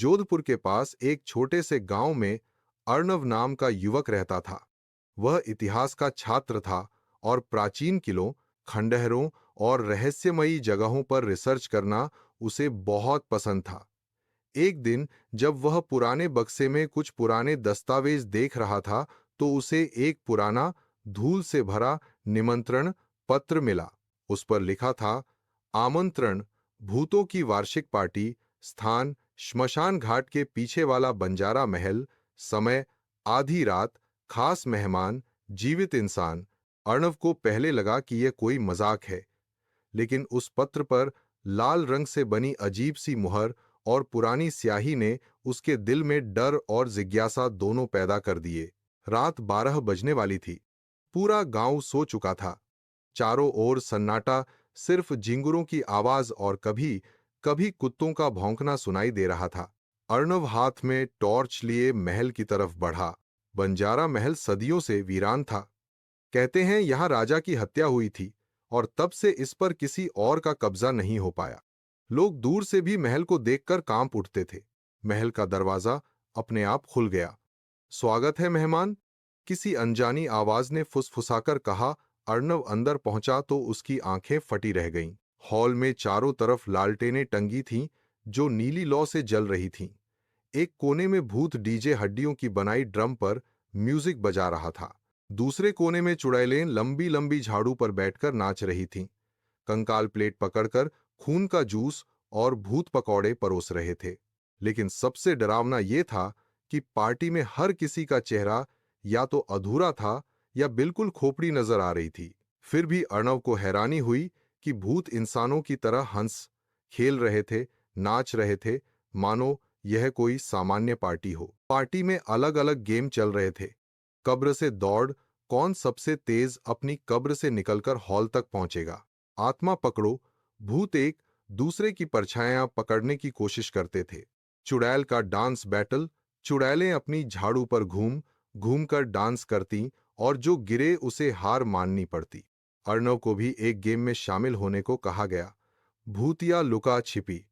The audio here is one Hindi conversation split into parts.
जोधपुर के पास एक छोटे से गांव में अर्णव नाम का युवक रहता था। वह इतिहास का छात्र था और प्राचीन किलों, खंडहरों और रहस्यमयी जगहों पर रिसर्च करना उसे बहुत पसंद था। एक दिन जब वह पुराने बक्से में कुछ पुराने दस्तावेज देख रहा था, तो उसे एक पुराना, धूल से भरा निमंत्रण पत्र मिला। उस पर लिखा था, आमंत्रण, भूतों की वार्षिक पार्टी, स्थान श्मशान घाट के पीछे वाला बंजारा महल, समय आधी रात, खास मेहमान, जीवित इंसान। अर्णव को पहले लगा कि यह कोई मजाक है, लेकिन उस पत्र पर लाल रंग से बनी अजीब सी मुहर और पुरानी स्याही ने उसके दिल में डर और जिज्ञासा दोनों पैदा कर दिए। रात 12 बजने वाली थी। पूरा गांव सो चुका था। चारों ओर सन्नाटा, सिर्फ झिंगुरों की आवाज और कभी कभी कुत्तों का भौंकना सुनाई दे रहा था। अर्णव हाथ में टॉर्च लिए महल की तरफ बढ़ा। बंजारा महल सदियों से वीरान था। कहते हैं यहां राजा की हत्या हुई थी और तब से इस पर किसी और का कब्जा नहीं हो पाया। लोग दूर से भी महल को देखकर कांप उठते थे। महल का दरवाजा अपने आप खुल गया। स्वागत है मेहमान, किसी अनजानी आवाज ने फुसफुसाकर कहा। अर्णव अंदर पहुंचा तो उसकी आंखें फटी रह गईं। हॉल में चारों तरफ लालटेनें टंगी थीं, जो नीली लौ से जल रही थीं। एक कोने में भूत डीजे हड्डियों की बनाई ड्रम पर म्यूजिक बजा रहा था। दूसरे कोने में चुड़ैलें लंबी लंबी झाड़ू पर बैठकर नाच रही थीं। कंकाल प्लेट पकड़कर खून का जूस और भूत पकौड़े परोस रहे थे। लेकिन सबसे डरावना यह था कि पार्टी में हर किसी का चेहरा या तो अधूरा था या बिल्कुल खोपड़ी नजर आ रही थी। फिर भी अर्णव को हैरानी हुई कि भूत इंसानों की तरह हंस खेल रहे थे, नाच रहे थे, मानो यह कोई सामान्य पार्टी हो। पार्टी में अलग अलग गेम चल रहे थे। कब्र से दौड़, कौन सबसे तेज अपनी कब्र से निकलकर हॉल तक पहुंचेगा। आत्मा पकड़ो, भूत एक दूसरे की परछाइयां पकड़ने की कोशिश करते थे। चुड़ैल का डांस बैटल, चुड़ैलें अपनी झाड़ू पर घूम घूम कर डांस करती और जो गिरे उसे हार माननी पड़ती। अर्णव को भी एक गेम में शामिल होने को कहा गया, भूतिया लुका छिपी।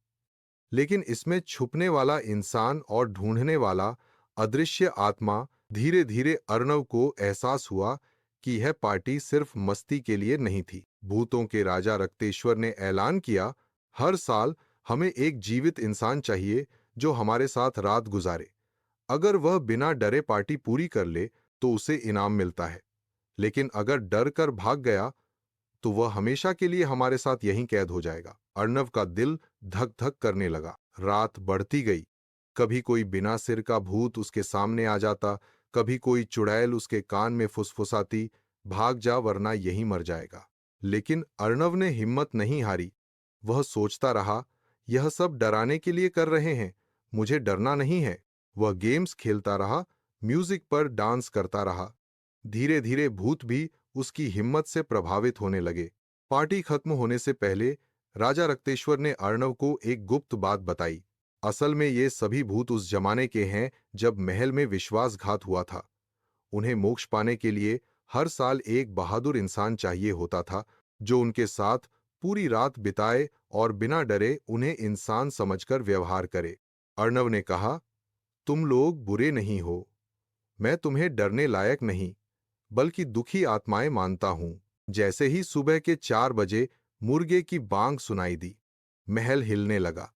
लेकिन इसमें छुपने वाला इंसान और ढूंढने वाला अदृश्य आत्मा। धीरे धीरे अर्णव को एहसास हुआ कि यह पार्टी सिर्फ मस्ती के लिए नहीं थी। भूतों के राजा रक्तेश्वर ने ऐलान किया, हर साल हमें एक जीवित इंसान चाहिए जो हमारे साथ रात गुजारे। अगर वह बिना डरे पार्टी पूरी कर ले तो उसे इनाम मिलता है, लेकिन अगर डर कर भाग गया तो वह हमेशा के लिए हमारे साथ यहीं कैद हो जाएगा। अर्णव का दिल धक धक करने लगा। रात बढ़ती गई। कभी कोई बिना सिर का भूत उसके सामने आ जाता, कभी कोई चुड़ैल उसके कान में फुसफुसाती, भाग जा वरना यहीं मर जाएगा। लेकिन अर्णव ने हिम्मत नहीं हारी। वह सोचता रहा, यह सब डराने के लिए कर रहे हैं, मुझे डरना नहीं है। वह गेम्स खेलता रहा, म्यूजिक पर डांस करता रहा। धीरे धीरे भूत भी उसकी हिम्मत से प्रभावित होने लगे। पार्टी खत्म होने से पहले राजा रक्तेश्वर ने अर्णव को एक गुप्त बात बताई। असल में ये सभी भूत उस जमाने के हैं जब महल में विश्वासघात हुआ था। उन्हें मोक्ष पाने के लिए हर साल एक बहादुर इंसान चाहिए होता था, जो उनके साथ पूरी रात बिताए और बिना डरे उन्हें इंसान समझकर व्यवहार करे। अर्णव ने कहा, तुम लोग बुरे नहीं हो। मैं तुम्हें डरने लायक नहीं, बल्कि दुखी आत्माएं मानता हूं। जैसे ही सुबह के 4 बजे मुर्गे की बांग सुनाई दी, महल हिलने लगा।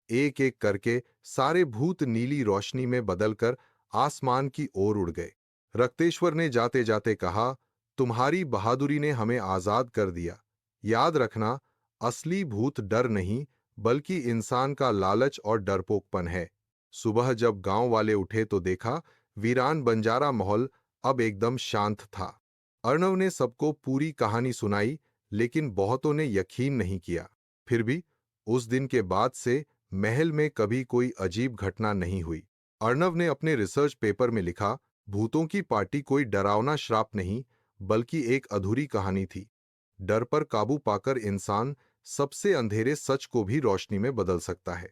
एक एक करके सारे भूत नीली रोशनी में बदलकर आसमान की ओर उड़ गए। रक्तेश्वर ने जाते जाते कहा, तुम्हारी बहादुरी ने हमें आजाद कर दिया। याद रखना, असली भूत डर नहीं, बल्कि इंसान का लालच और डरपोकपन है। सुबह जब गांव वाले उठे तो देखा, वीरान बंजारा महल अब एकदम शांत था। अर्णव ने सबको पूरी कहानी सुनाई, लेकिन बहुतों ने यकीन नहीं किया। फिर भी उस दिन के बाद से महल में कभी कोई अजीब घटना नहीं हुई। अर्णव ने अपने रिसर्च पेपर में लिखा, भूतों की पार्टी कोई डरावना श्राप नहीं, बल्कि एक अधूरी कहानी थी। डर पर काबू पाकर इंसान सबसे अंधेरे सच को भी रोशनी में बदल सकता है।